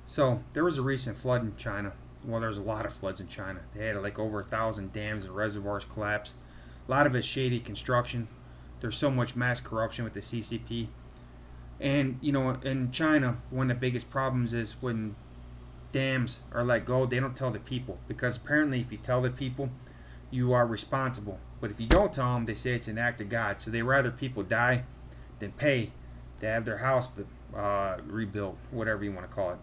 So there was a recent flood in China. Well, there's a lot of floods in China. They had like over 1,000 dams and reservoirs collapse. A lot of it's shady construction. There's so much mass corruption with the CCP. And in China, one of the biggest problems is when dams are let go, they don't tell the people, because apparently if you tell the people, you are responsible. But if you don't tell them, they say it's an act of God. So they rather people die than pay to have their house rebuilt, whatever you want to call it.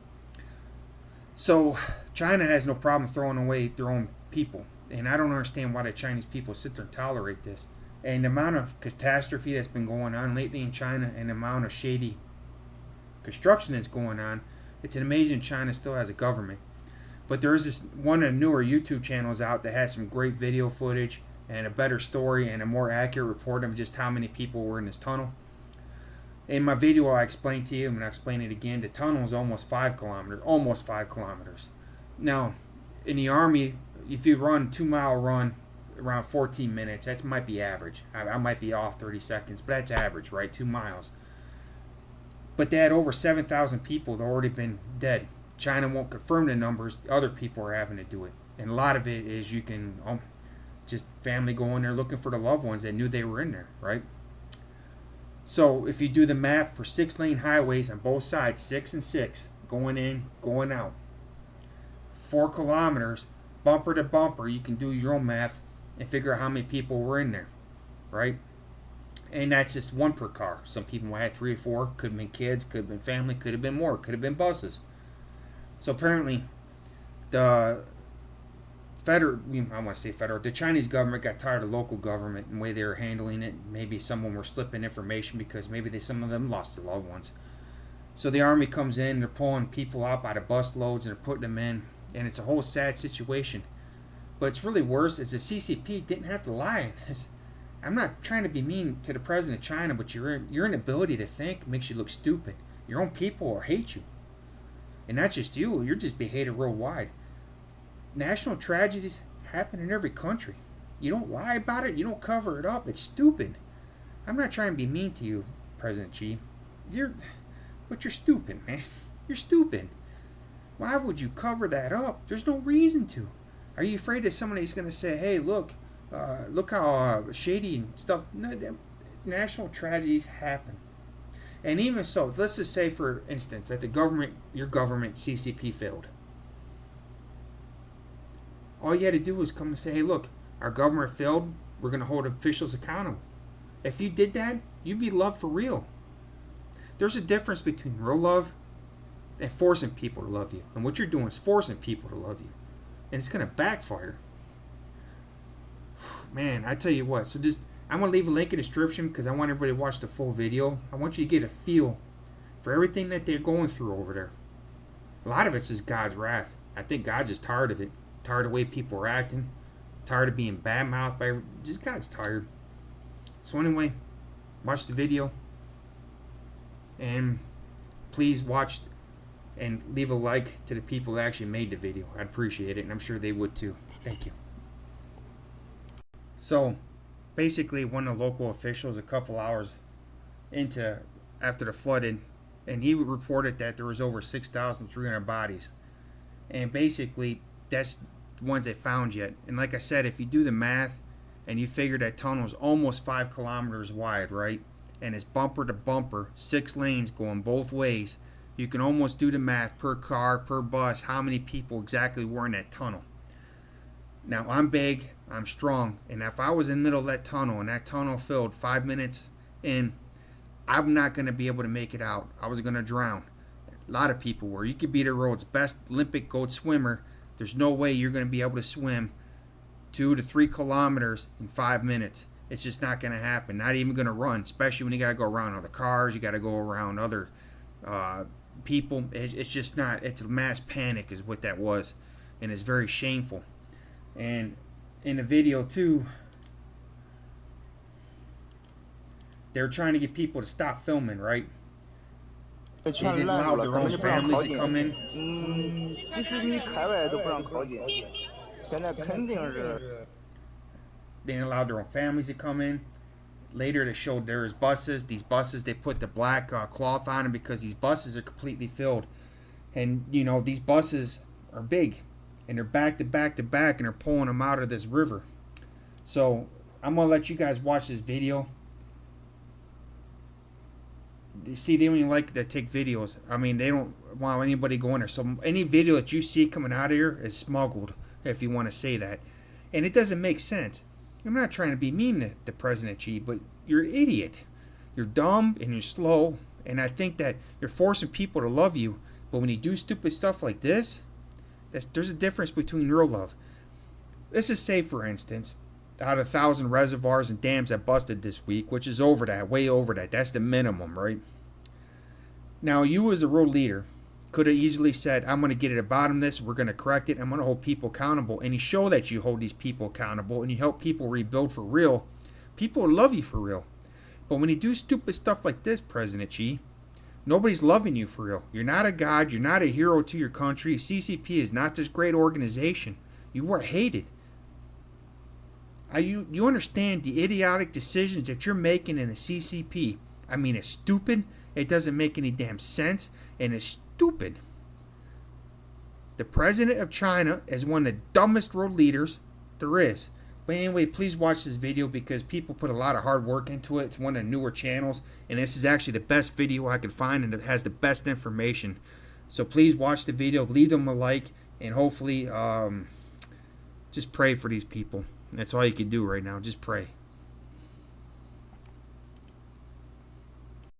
So China has no problem throwing away their own people, and I don't understand why the Chinese people sit there and tolerate this. And the amount of catastrophe that's been going on lately in China, and the amount of shady construction that's going on, it's amazing China still has a government. But there is this one of the newer YouTube channels out that has some great video footage and a better story and a more accurate report of just how many people were in this tunnel. In my video, I explained to you, and I explain it again, the tunnel is almost 5 kilometers. Almost 5 kilometers. Now, in the Army, if you run a 2-mile run around 14 minutes, that might be average. I might be off 30 seconds, but that's average, right? 2 miles. But they had over 7,000 people that already been dead. China won't confirm the numbers. Other people are having to do it. And a lot of it is you can just family going there looking for the loved ones that knew they were in there, right? So if you do the math for 6-lane highways on both sides, 6 and 6, going in, going out, 4 kilometers, bumper to bumper, you can do your own math and figure out how many people were in there, right? And that's just one per car. Some people had 3 or 4, could have been kids, could have been family, could have been more, could have been buses. So apparently the the Chinese government got tired of local government and the way they were handling it. Maybe someone were slipping information because maybe some of them lost their loved ones. So the army comes in, they're pulling people out by the bus loads and they're putting them in, and it's a whole sad situation. But it's really worse is the CCP didn't have to lie in this. I'm not trying to be mean to the president of China, but your inability to think makes you look stupid. Your own people will hate you. And not just you, you're just be hated worldwide. National tragedies happen in every country. You don't lie about it, you don't cover it up. It's stupid. I'm not trying to be mean to you, President Xi. But you're stupid, man. You're stupid. Why would you cover that up? There's no reason to. Are you afraid that somebody's going to say, hey, look how shady and stuff. No, national tragedies happen. And even so, let's just say, for instance, that your government, CCP, failed. All you had to do was come and say, hey, look, our government failed. We're going to hold officials accountable. If you did that, you'd be loved for real. There's a difference between real love and forcing people to love you. And what you're doing is forcing people to love you. And it's going to backfire. Man, I tell you what. So I'm going to leave a link in the description because I want everybody to watch the full video. I want you to get a feel for everything that they're going through over there. A lot of it's just God's wrath. I think God's just tired of it. Tired of the way people are acting. Tired of being bad-mouthed by everyone. Just God's tired. So anyway, watch the video. And please watch and leave a like to the people that actually made the video. I'd appreciate it, and I'm sure they would too. Thank you. So, basically, one of the local officials, a couple hours after the flooding, and he reported that there was over 6,300 bodies. And basically, that's the ones they found yet. And like I said, if you do the math, and you figure that tunnel is almost 5 kilometers wide, right? And it's bumper to bumper, 6 lanes going both ways. You can almost do the math per car, per bus, how many people exactly were in that tunnel. Now, I'm big, I'm strong, and if I was in the middle of that tunnel and that tunnel filled 5 minutes in, I'm not going to be able to make it out. I was going to drown. A lot of people were. You could be the world's best Olympic gold swimmer. There's no way you're going to be able to swim 2 to 3 kilometers in 5 minutes. It's just not going to happen. Not even going to run, especially when you got to go around other cars. You got to go around other people. It's just not. It's a mass panic is what that was, and it's very shameful. And in the video too, they're trying to get people to stop filming, right? They didn't allow their own families to come in. They didn't allow their own families to come in. Later they showed there was buses. These buses, they put the black cloth on them because these buses are completely filled. And, you know, these buses are big. And they're back to back to back, and they're pulling them out of this river. So I'm going to let you guys watch this video. See, they don't even like to take videos. I mean, they don't want anybody going there. So any video that you see coming out of here is smuggled, if you want to say that. And it doesn't make sense. I'm not trying to be mean to President Xi, but you're an idiot. You're dumb and you're slow. And I think that you're forcing people to love you. But when you do stupid stuff like this, there's a difference between real love. Let's just say, for instance, out of 1,000 reservoirs and dams that busted this week, which is over that, way over that. That's the minimum, right? Now, you as a world leader could have easily said, I'm going to get to the bottom of this. We're going to correct it. I'm going to hold people accountable. And you show that you hold these people accountable and you help people rebuild for real. People will love you for real. But when you do stupid stuff like this, President Xi, nobody's loving you for real. You're not a god. You're not a hero to your country. CCP is not this great organization. You are hated. You understand the idiotic decisions that you're making in the CCP. I mean, it's stupid. It doesn't make any damn sense. And it's stupid. The president of China is one of the dumbest world leaders there is. But anyway, please watch this video because people put a lot of hard work into it. It's one of the newer channels. And this is actually the best video I could find, and it has the best information. So please watch the video. Leave them a like. And hopefully just pray for these people. That's all you can do right now. Just pray.